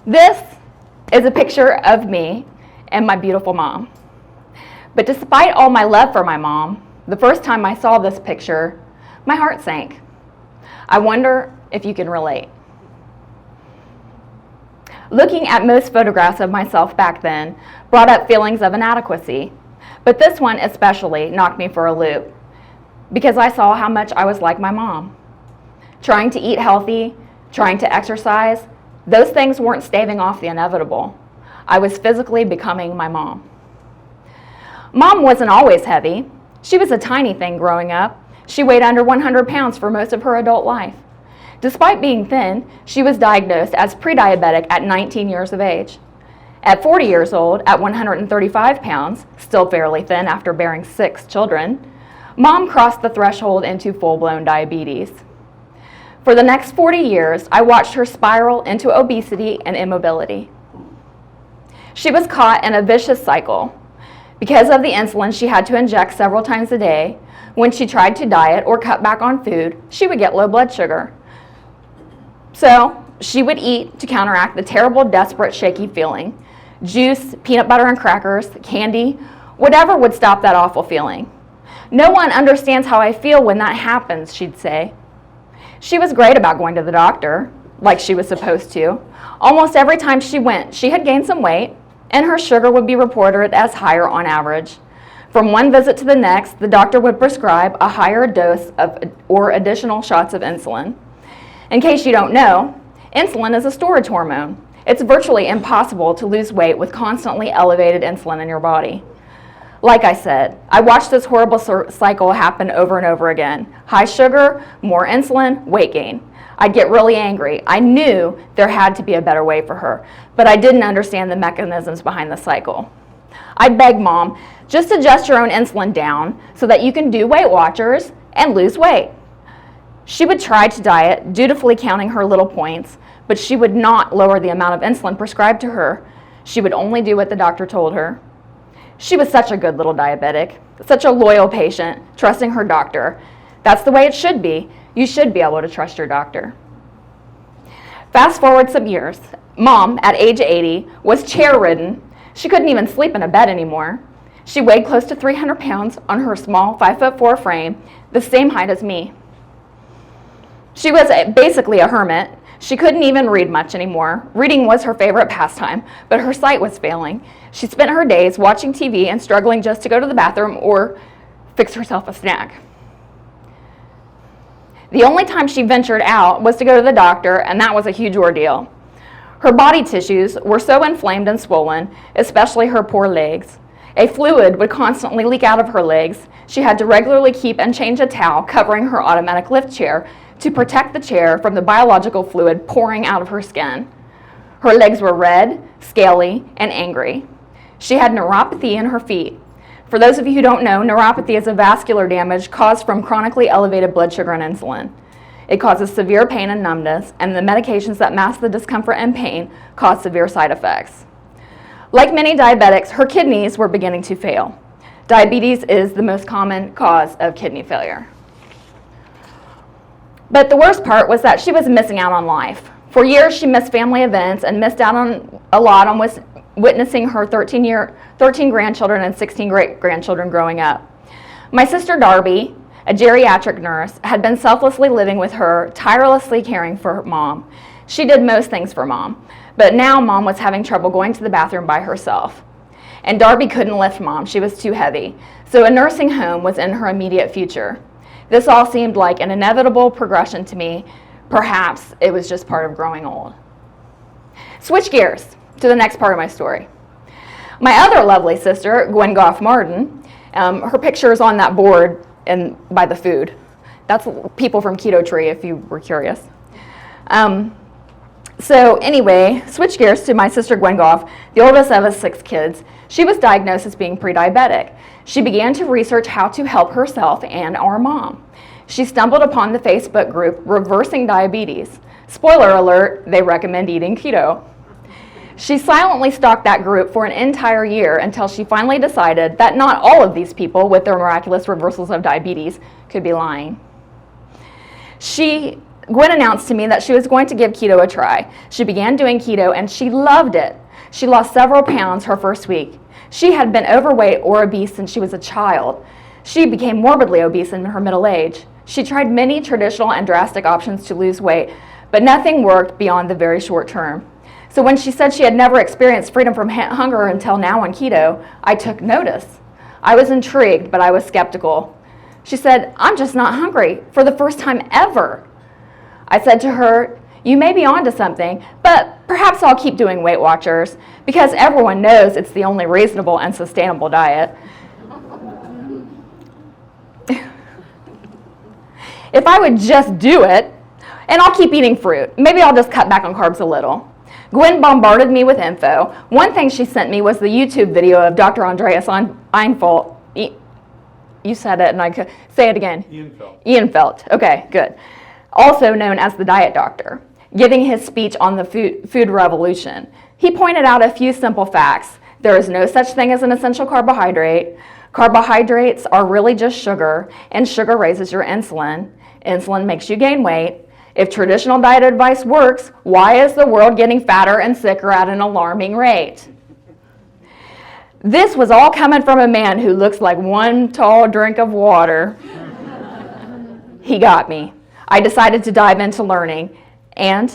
This is a picture of me and my beautiful mom. But despite all my love for my mom, the first time I saw this picture, my heart sank. I wonder if you can relate. Looking at most photographs of myself back then brought up feelings of inadequacy, but this one especially knocked me for a loop because I saw how much I was like my mom. Trying to eat healthy, trying to exercise, those things weren't staving off the inevitable. I was physically becoming my mom. Mom wasn't always heavy. She was a tiny thing growing up. She weighed under 100 pounds for most of her adult life. Despite being thin, she was diagnosed as pre-diabetic at 19 years of age. At 40 years old, at 135 pounds, still fairly thin after bearing 6 children, Mom crossed the threshold into full-blown diabetes. For the next 40 years, I watched her spiral into obesity and immobility. She was caught in a vicious cycle. Because of the insulin she had to inject several times a day, when she tried to diet or cut back on food, she would get low blood sugar. So she would eat to counteract the terrible, desperate, shaky feeling. Juice, peanut butter and crackers, candy, whatever would stop that awful feeling. No one understands how I feel when that happens, she'd say. She was great about going to the doctor, like she was supposed to. Almost every time she went, she had gained some weight, and her sugar would be reported as higher on average. From one visit to the next, the doctor would prescribe a higher dose or additional shots of insulin. In case you don't know, insulin is a storage hormone. It's virtually impossible to lose weight with constantly elevated insulin in your body. Like I said, I watched this horrible cycle happen over and over again. High sugar, more insulin, weight gain. I'd get really angry. I knew there had to be a better way for her, but I didn't understand the mechanisms behind the cycle. I'd beg Mom, just adjust your own insulin down so that you can do Weight Watchers and lose weight. She would try to diet, dutifully counting her little points, but she would not lower the amount of insulin prescribed to her. She would only do what the doctor told her. She was such a good little diabetic, such a loyal patient, trusting her doctor. That's the way it should be. You should be able to trust your doctor. Fast forward some years. Mom, at age 80, was chair-ridden. She couldn't even sleep in a bed anymore. She weighed close to 300 pounds on her small 5'4" frame, the same height as me. She was basically a hermit. She couldn't even read much anymore. Reading was her favorite pastime, but her sight was failing. She spent her days watching TV and struggling just to go to the bathroom or fix herself a snack. The only time she ventured out was to go to the doctor, and that was a huge ordeal. Her body tissues were so inflamed and swollen, especially her poor legs. A fluid would constantly leak out of her legs. She had to regularly keep and change a towel covering her automatic lift chair to protect the chair from the biological fluid pouring out of her skin. Her legs were red, scaly, and angry. She had neuropathy in her feet. For those of you who don't know, neuropathy is a vascular damage caused from chronically elevated blood sugar and insulin. It causes severe pain and numbness, and the medications that mask the discomfort and pain cause severe side effects. Like many diabetics, her kidneys were beginning to fail. Diabetes is the most common cause of kidney failure. But the worst part was that she was missing out on life. For years, she missed family events and missed out on a lot on witnessing her 13 grandchildren and 16 great-grandchildren growing up. My sister Darby, a geriatric nurse, had been selflessly living with her, tirelessly caring for her Mom. She did most things for Mom, but now Mom was having trouble going to the bathroom by herself. And Darby couldn't lift Mom, she was too heavy, so a nursing home was in her immediate future. This all seemed like an inevitable progression to me. Perhaps it was just part of growing old. Switch gears to the next part of my story. My other lovely sister, Gough Martin, her picture is on that board by the food. That's people from Keto Tree, if you were curious. So anyway, switch gears to my sister Gough, the oldest of us 6 kids. She was diagnosed as being pre-diabetic. She began to research how to help herself and our mom. She stumbled upon the Facebook group Reversing Diabetes. Spoiler alert, they recommend eating keto. She silently stalked that group for an entire year until she finally decided that not all of these people with their miraculous reversals of diabetes could be lying. She Gwen announced to me that she was going to give keto a try. She began doing keto and she loved it. She lost several pounds her first week. She had been overweight or obese since she was a child. She became morbidly obese in her middle age. She tried many traditional and drastic options to lose weight, but nothing worked beyond the very short term. So when she said she had never experienced freedom from hunger until now on keto, I took notice. I was intrigued, but I was skeptical. She said, "I'm just not hungry for the first time ever." I said to her, "You may be onto something, but perhaps I'll keep doing Weight Watchers because everyone knows it's the only reasonable and sustainable diet." If I would just do it, and I'll keep eating fruit. Maybe I'll just cut back on carbs a little. Gwen bombarded me with info. One thing she sent me was the YouTube video of Dr. Andreas Einfeld. You said it, and I could say it again. Ian Felt. Okay, good. Also known as the Diet Doctor, giving his speech on the food revolution. He pointed out a few simple facts. There is no such thing as an essential carbohydrate. Carbohydrates are really just sugar, and sugar raises your insulin. Insulin makes you gain weight. If traditional diet advice works, why is the world getting fatter and sicker at an alarming rate? This was all coming from a man who looks like one tall drink of water. He got me. I decided to dive into learning, and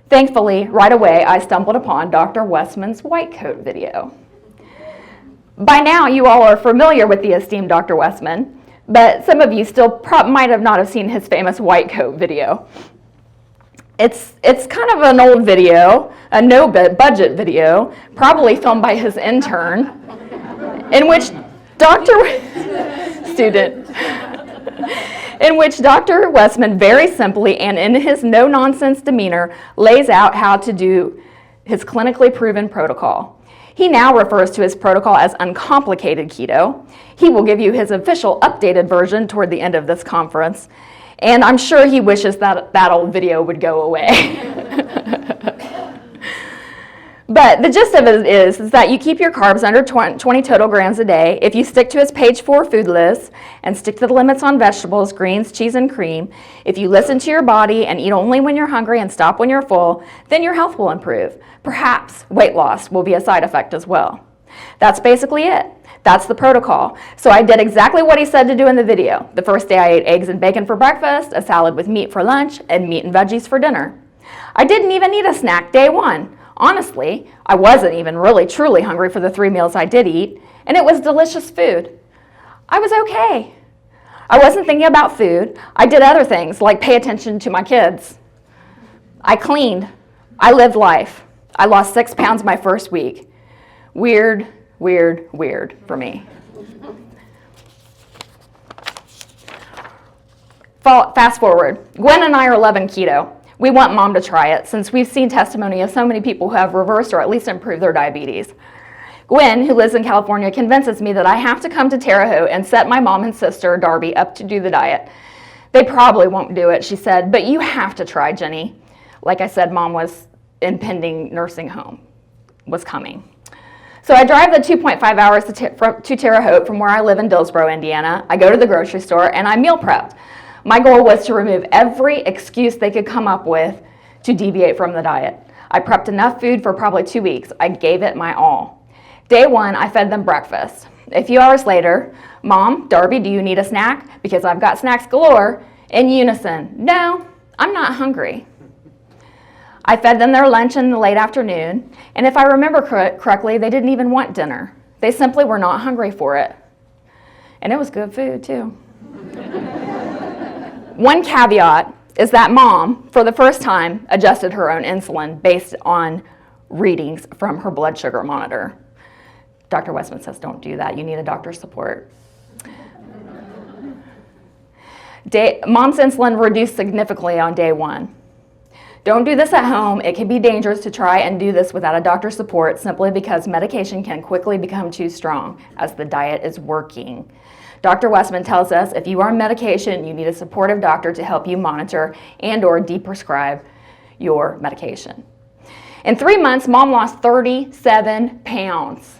thankfully, right away, I stumbled upon Dr. Westman's white coat video. By now, you all are familiar with the esteemed Dr. Westman, but some of you still might have not have seen his famous white coat video. It's kind of an old video, a no-budget video, probably filmed by his intern, in which Dr. Westman very simply and in his no-nonsense demeanor lays out how to do his clinically proven protocol. He now refers to his protocol as uncomplicated keto. He will give you his official updated version toward the end of this conference, and I'm sure he wishes that old video would go away. But the gist of it is that you keep your carbs under 20 total grams a day. If you stick to his page 4 food list and stick to the limits on vegetables, greens, cheese, and cream, if you listen to your body and eat only when you're hungry and stop when you're full, then your health will improve. Perhaps weight loss will be a side effect as well. That's basically it. That's the protocol. So I did exactly what he said to do in the video. The first day I ate eggs and bacon for breakfast, a salad with meat for lunch, and meat and veggies for dinner. I didn't even need a snack day one. Honestly, I wasn't even really truly hungry for the 3 meals I did eat, and it was delicious food. I was okay. I wasn't thinking about food. I did other things, like pay attention to my kids. I cleaned. I lived life. I lost 6 pounds my first week. Weird for me. Fast forward. Gwen and I are loving keto. We want Mom to try it since we've seen testimony of so many people who have reversed or at least improved their diabetes. Gwen, who lives in California, convinces me that I have to come to Terre Haute and set my mom and sister, Darby, up to do the diet. They probably won't do it, she said, but you have to try, Jenny. Like I said, Mom was impending nursing home, was coming. So I drive the 2.5 hours to Terre Haute from where I live in Dillsboro, Indiana. I go to the grocery store and I meal prepped. My goal was to remove every excuse they could come up with to deviate from the diet. I prepped enough food for probably 2 weeks. I gave it my all. Day 1, I fed them breakfast. A few hours later, Mom, Darby, do you need a snack? Because I've got snacks galore. In unison, no, I'm not hungry. I fed them their lunch in the late afternoon, and if I remember correctly, they didn't even want dinner. They simply were not hungry for it. And it was good food, too. One caveat is that Mom, for the first time, adjusted her own insulin based on readings from her blood sugar monitor. Dr. Westman says, don't do that. You need a doctor's support. Mom's insulin reduced significantly on day 1. Don't do this at home. It can be dangerous to try and do this without a doctor's support simply because medication can quickly become too strong as the diet is working. Dr. Westman tells us if you are on medication, you need a supportive doctor to help you monitor and or deprescribe your medication. In 3 months, Mom lost 37 pounds.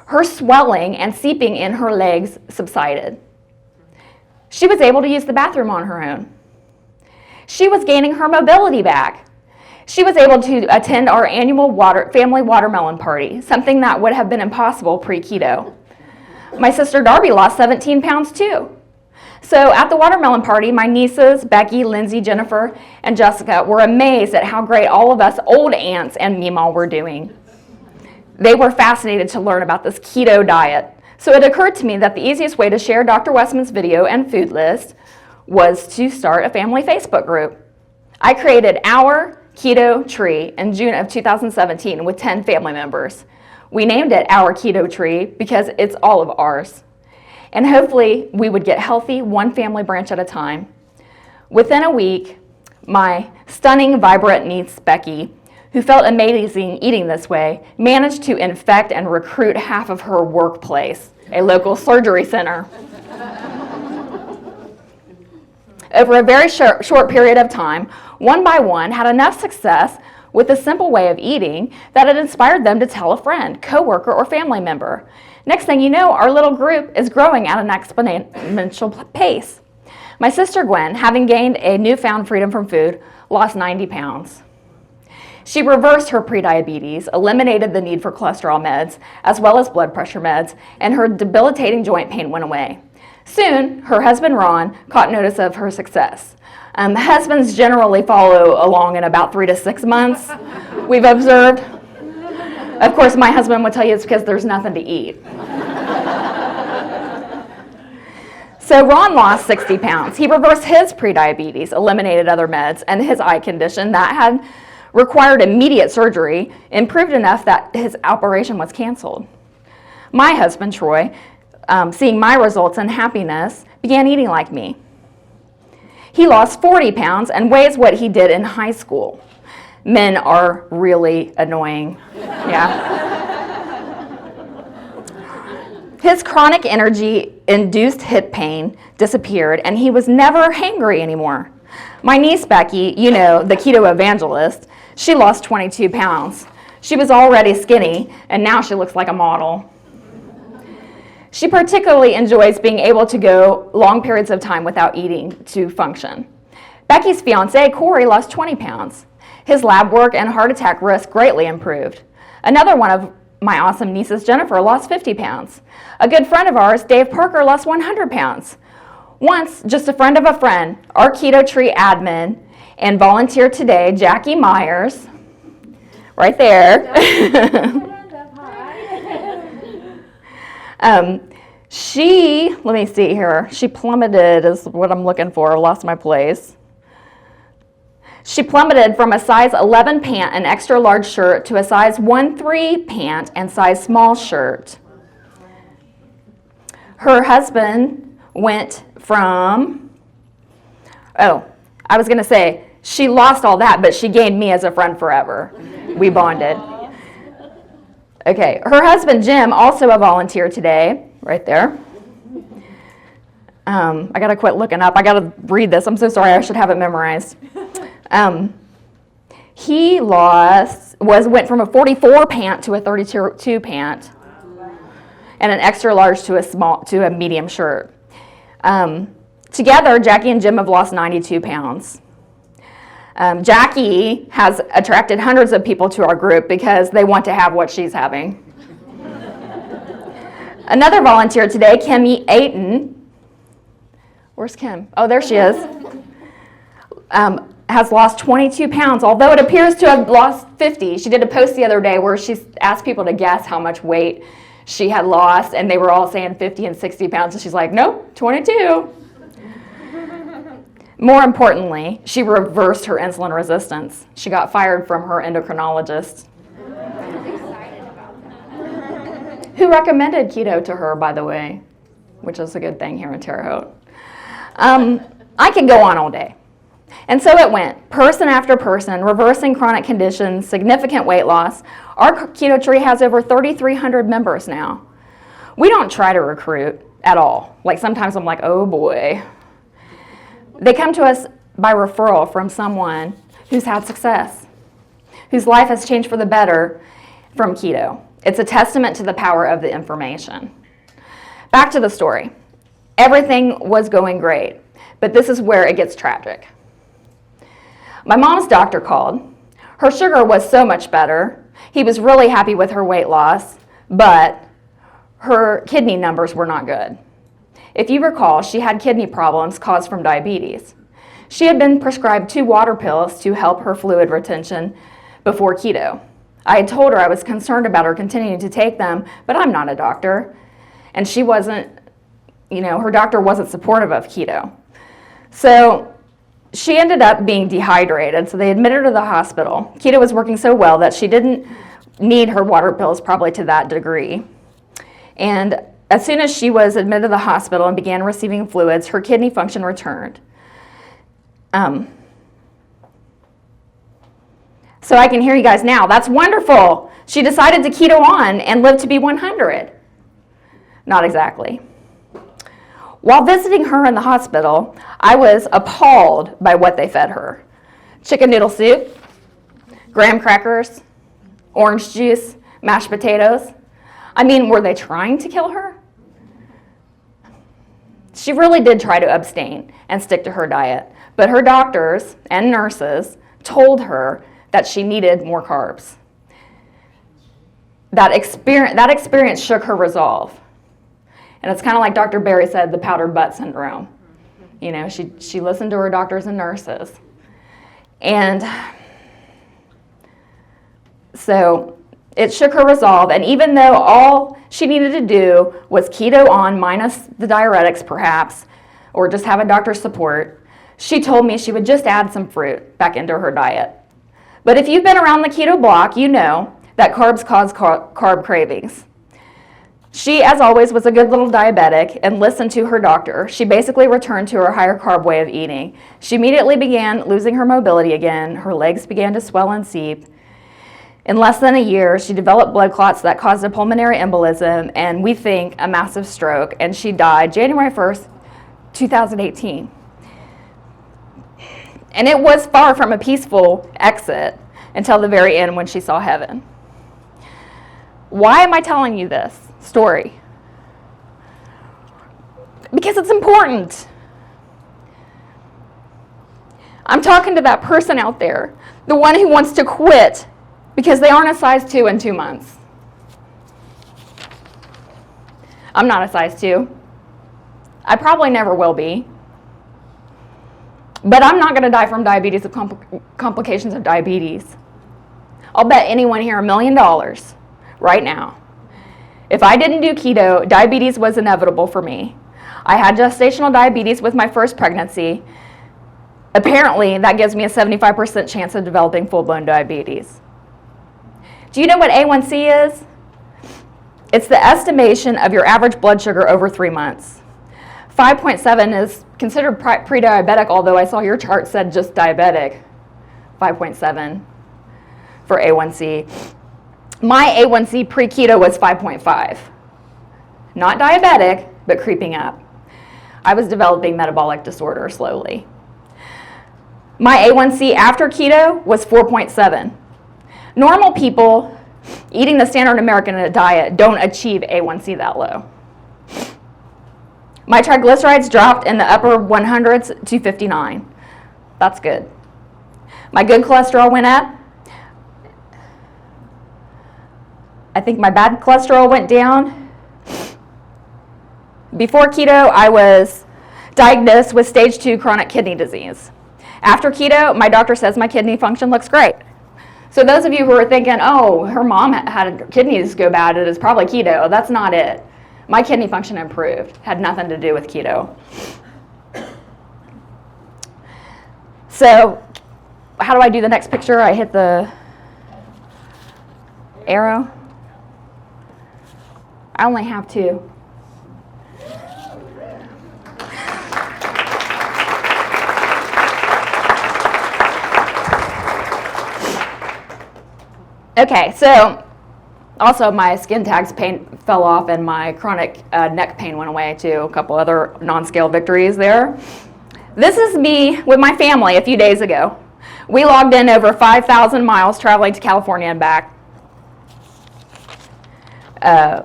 Her swelling and seeping in her legs subsided. She was able to use the bathroom on her own. She was gaining her mobility back. She was able to attend our annual family watermelon party, something that would have been impossible pre-keto. My sister Darby lost 17 pounds too. So at the watermelon party, my nieces, Becky, Lindsay, Jennifer, and Jessica were amazed at how great all of us old aunts and Meemaw were doing. They were fascinated to learn about this keto diet. So it occurred to me that the easiest way to share Dr. Westman's video and food list was to start a family Facebook group. I created Our Keto Tree in June of 2017 with 10 family members. We named it Our Keto Tree because it's all of ours. And hopefully we would get healthy one family branch at a time. Within a week, my stunning, vibrant niece, Becky, who felt amazing eating this way, managed to infect and recruit half of her workplace, a local surgery center. Over a very short period of time, one by one had enough success with a simple way of eating that it inspired them to tell a friend, coworker, or family member. Next thing you know, our little group is growing at an exponential pace. My sister Gwen, having gained a newfound freedom from food, lost 90 pounds. She reversed her prediabetes, eliminated the need for cholesterol meds, as well as blood pressure meds, and her debilitating joint pain went away. Soon, her husband Ron caught notice of her success. Husbands generally follow along in about 3 to 6 months, we've observed. Of course, my husband would tell you it's because there's nothing to eat. So Ron lost 60 pounds. He reversed his prediabetes, eliminated other meds, and his eye condition that had required immediate surgery improved enough that his operation was canceled. My husband, Troy, seeing my results and happiness, began eating like me. He lost 40 pounds and weighs what he did in high school. Men are really annoying. Yeah. His chronic energy-induced hip pain disappeared, and he was never hangry anymore. My niece Becky, you know, the keto evangelist, she lost 22 pounds. She was already skinny, and now she looks like a model. She particularly enjoys being able to go long periods of time without eating to function. Becky's fiance, Corey, lost 20 pounds. His lab work and heart attack risk greatly improved. Another one of my awesome nieces, Jennifer, lost 50 pounds. A good friend of ours, Dave Parker, lost 100 pounds. Once, just a friend of a friend, our Keto Tree admin and volunteer today, Jackie Myers, right there. Let me see here. She plummeted is what I'm looking for. I lost my place. She plummeted from a size 11 pant and extra large shirt to a size 1-3 pant and size small shirt. Her husband went from, I was going to say, she lost all that, but she gained me as a friend forever. We bonded. Okay, her husband, Jim, also a volunteer today, right there. I got to quit looking up. I got to read this. I'm so sorry. I should have it memorized. He went from a 44 pant to a 32 pant, and an extra large to a medium shirt. Together, Jackie and Jim have lost 92 pounds. Jackie has attracted hundreds of people to our group because they want to have what she's having. Another volunteer today, Kim Ayton. Where's Kim? Oh, there she is. Has lost 22 pounds, although it appears to have lost 50. She did a post the other day where she asked people to guess how much weight she had lost, and they were all saying 50 and 60 pounds, and she's like, nope, 22. More importantly, she reversed her insulin resistance. She got fired from her endocrinologist. Who recommended keto to her, by the way, which is a good thing here in Terre Haute. I could go on all day. And so it went, person after person, reversing chronic conditions, significant weight loss. Our Keto Tree has over 3,300 members now. We don't try to recruit at all. Like sometimes I'm like, oh boy. They come to us by referral from someone who's had success, whose life has changed for the better from keto. It's a testament to the power of the information. Back to the story. Everything was going great, but this is where it gets tragic. My mom's doctor called. Her sugar was so much better. He was really happy with her weight loss, but her kidney numbers were not good. If you recall, she had kidney problems caused from diabetes. She had been prescribed 2 water pills to help her fluid retention before keto. I had told her I was concerned about her continuing to take them, but I'm not a doctor. And she wasn't, her doctor wasn't supportive of keto. So she ended up being dehydrated, so they admitted her to the hospital. Keto was working so well that she didn't need her water pills probably to that degree. And as soon as she was admitted to the hospital and began receiving fluids, her kidney function returned. So I can hear you guys now. That's wonderful. She decided to keto on and lived to be 100. Not exactly. While visiting her in the hospital, I was appalled by what they fed her. Chicken noodle soup, graham crackers, orange juice, mashed potatoes. I mean, were they trying to kill her? She really did try to abstain and stick to her diet, but her doctors and nurses told her that she needed more carbs. That experience shook her resolve. And it's kind of like Dr. Berry said, the powdered butt syndrome. She listened to her doctors and nurses. And so it shook her resolve, and even though all she needed to do was keto on minus the diuretics perhaps, or just have a doctor's support, she told me she would just add some fruit back into her diet. But if you've been around the keto block, you know that carbs cause carb cravings. She, as always, was a good little diabetic and listened to her doctor. She basically returned to her higher carb way of eating. She immediately began losing her mobility again. Her legs began to swell and seep. In less than a year, she developed blood clots that caused a pulmonary embolism and, we think, a massive stroke, and she died January 1st, 2018. And it was far from a peaceful exit until the very end when she saw heaven. Why am I telling you this story? Because it's important. I'm talking to that person out there, the one who wants to quit because they aren't a size 2 in 2 months. I'm not a size 2. I probably never will be. But I'm not going to die from diabetes of complications of diabetes. I'll bet anyone here $1 million right now. If I didn't do keto, diabetes was inevitable for me. I had gestational diabetes with my first pregnancy. Apparently, that gives me a 75% chance of developing full-blown diabetes. Do you know what A1C is? It's the estimation of your average blood sugar over 3 months. 5.7 is considered pre-diabetic, although I saw your chart said just diabetic. 5.7 for A1C. My A1C pre-keto was 5.5. Not diabetic, but creeping up. I was developing metabolic disorder slowly. My A1C after keto was 4.7. Normal people eating the standard American diet don't achieve A1C that low. My triglycerides dropped in the upper 100s to 59. That's good. My good cholesterol went up. I think my bad cholesterol went down. Before keto, I was diagnosed with stage 2 chronic kidney disease. After keto, my doctor says my kidney function looks great. So those of you who are thinking, oh, her mom had kidneys go bad, it is probably keto, that's not it. My kidney function improved. Had nothing to do with keto. So how do I do the next picture? I hit the arrow. I only have 2. Okay, so also my skin tags pain fell off and my chronic neck pain went away too. A couple other non-scale victories there. This is me with my family a few days ago. We logged in over 5,000 miles traveling to California and back.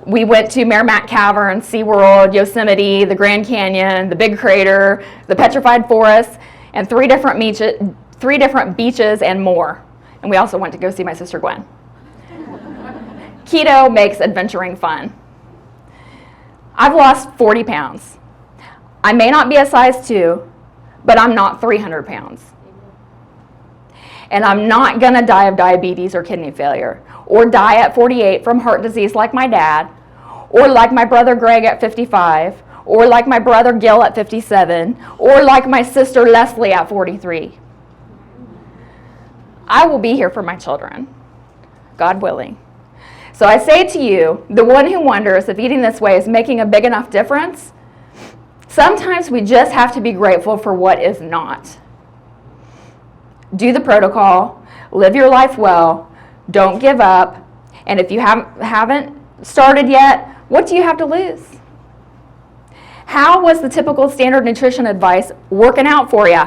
We went to Merrimack Cavern, SeaWorld, Yosemite, the Grand Canyon, the Big Crater, the Petrified Forest, and 3 different 3 different beaches, and more. And we also went to go see my sister Gwen. Keto makes adventuring fun. I've lost 40 pounds. I may not be a size 2, but I'm not 300 pounds. And I'm not gonna die of diabetes or kidney failure, or die at 48 from heart disease like my dad, or like my brother Greg at 55, or like my brother Gil at 57, or like my sister Leslie at 43. I will be here for my children, God willing. So I say to you, the one who wonders if eating this way is making a big enough difference, sometimes we just have to be grateful for what is not. Do the protocol, live your life well, don't give up, and if you haven't started yet, what do you have to lose? How was the typical standard nutrition advice working out for you?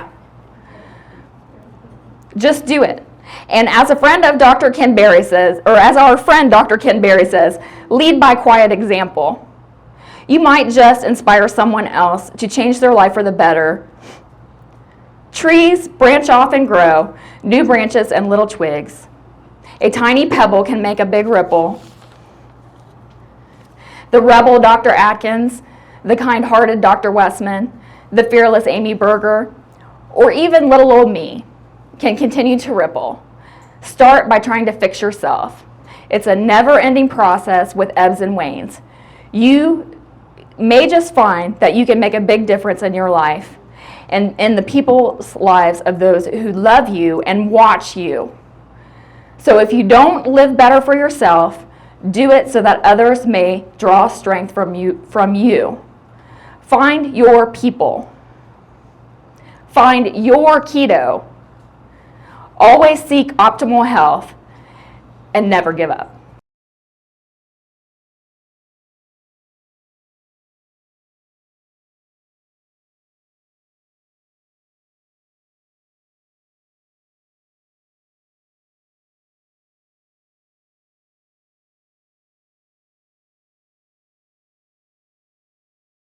Just do it. And as a friend of Dr. Ken Berry says, or as our friend Dr. Ken Berry says, lead by quiet example. You might just inspire someone else to change their life for the better. Trees branch off and grow, new branches and little twigs. A tiny pebble can make a big ripple. The rebel Dr. Atkins, the kind-hearted Dr. Westman, the fearless Amy Berger, or even little old me can continue to ripple. Start by trying to fix yourself. It's a never-ending process with ebbs and wanes. You may just find that you can make a big difference in your life and in the people's lives of those who love you and watch you. So if you don't live better for yourself, do it so that others may draw strength from you. Find your people. Find your keto. Always seek optimal health and never give up.